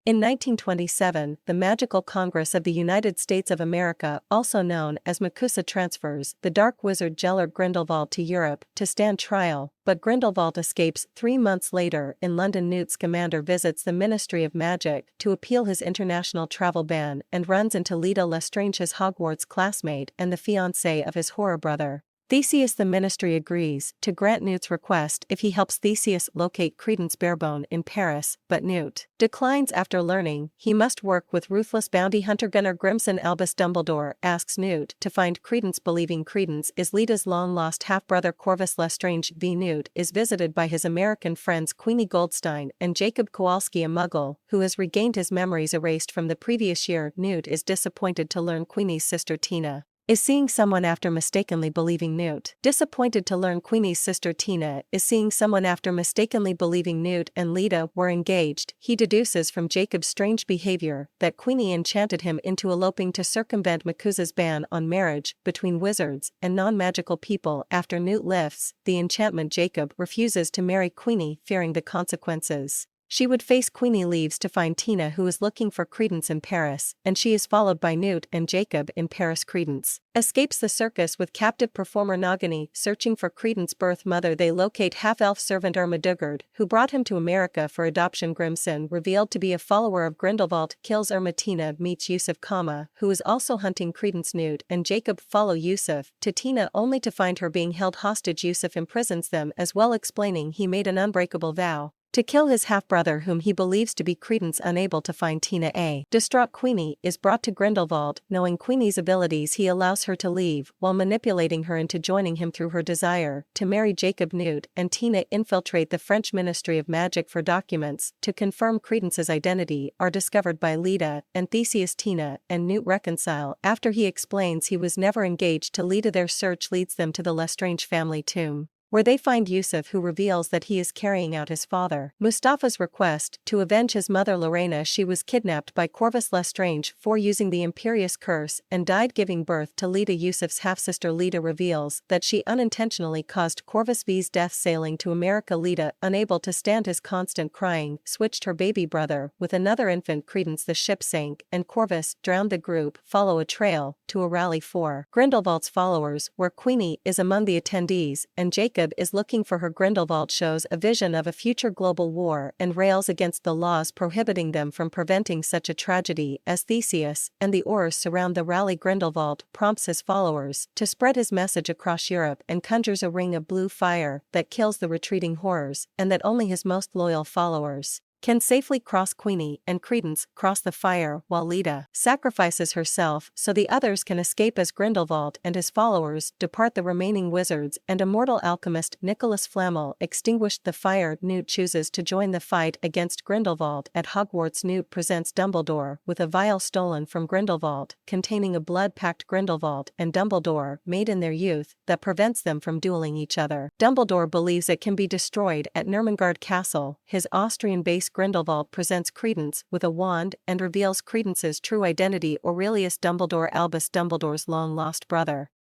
In 1927, the Magical Congress of the United States of America, also known as MACUSA, transfers the dark wizard Gellert Grindelwald to Europe to stand trial, but Grindelwald escapes 3 months later in London. Newt Scamander visits the Ministry of Magic to appeal his international travel ban and runs into Leta Lestrange, his Hogwarts classmate and the fiancée of his horror brother. Theseus. The ministry agrees to grant Newt's request if he helps Theseus locate Credence Barebone in Paris, but Newt declines after learning he must work with ruthless bounty hunter Gunnar Grimson. Albus Dumbledore asks Newt to find Credence, believing Credence is Leta's long-lost half-brother Corvus Lestrange. Newt is visited by his American friends Queenie Goldstein and Jacob Kowalski, a muggle who has regained his memories erased from the previous year. Newt is disappointed to learn Queenie's sister Tina is seeing someone after mistakenly believing Newt. Disappointed to learn Queenie's sister Tina is seeing someone after mistakenly believing Newt and Leta were engaged. He deduces from Jacob's strange behavior that Queenie enchanted him into eloping to circumvent MACUSA's ban on marriage between wizards and non-magical people. After Newt lifts the enchantment, Jacob refuses to marry Queenie, fearing the consequences she would face. Queenie leaves to find Tina, who is looking for Credence in Paris, and she is followed by Newt and Jacob in Paris. Credence escapes the circus with captive performer Nagini. Searching for Credence's birth mother, they locate half-elf servant Irma Dugard, who brought him to America for adoption. Grimson, revealed to be a follower of Grindelwald, kills Irma. Tina meets Yusuf Kama, who is also hunting Credence. Newt and Jacob follow Yusuf to Tina only to find her being held hostage. Yusuf imprisons them as well, explaining he made an unbreakable vow to kill his half-brother whom he believes to be Credence. Unable to find Tina, a distraught Queenie is brought to Grindelwald. Knowing Queenie's abilities, he allows her to leave while manipulating her into joining him through her desire to marry Jacob. Newt and Tina infiltrate the French Ministry of Magic for documents to confirm Credence's identity are discovered by Leta and Theseus. Tina and Newt reconcile after he explains he was never engaged to Leta. Their search leads them to the Lestrange family tomb, where they find Yusuf, who reveals that he is carrying out his father Mustafa's request to avenge his mother Lorena. She was kidnapped by Corvus Lestrange for using the Imperious Curse and died giving birth to Leta. Yusuf's half-sister Leta reveals that she unintentionally caused Corvus V's death. Sailing to America, Leta, unable to stand his constant crying, switched her baby brother with another infant Credence. The ship sank and Corvus drowned. The group follow a trail to a rally for Grindelwald's followers, where Queenie is among the attendees and Jacob is looking for her. Grindelwald shows a vision of a future global war and rails against the laws prohibiting them from preventing such a tragedy as Theseus and the Aurors surround the rally. Grindelwald prompts his followers to spread his message across Europe and conjures a ring of blue fire that kills the retreating horrors, and that only his most loyal followers can safely cross. Queenie and Credence cross the fire while Leta sacrifices herself so the others can escape as Grindelwald and his followers depart. The remaining wizards and immortal alchemist Nicholas Flamel extinguished the fire. Newt chooses to join the fight against Grindelwald at Hogwarts. Newt presents Dumbledore with a vial stolen from Grindelwald containing a blood-pact Grindelwald and Dumbledore made in their youth that prevents them from dueling each other. Dumbledore believes it can be destroyed at Nurmengard Castle. His Austrian base Grindelwald presents Credence with a wand and reveals Credence's true identity: Aurelius Dumbledore, Albus Dumbledore's long-lost brother.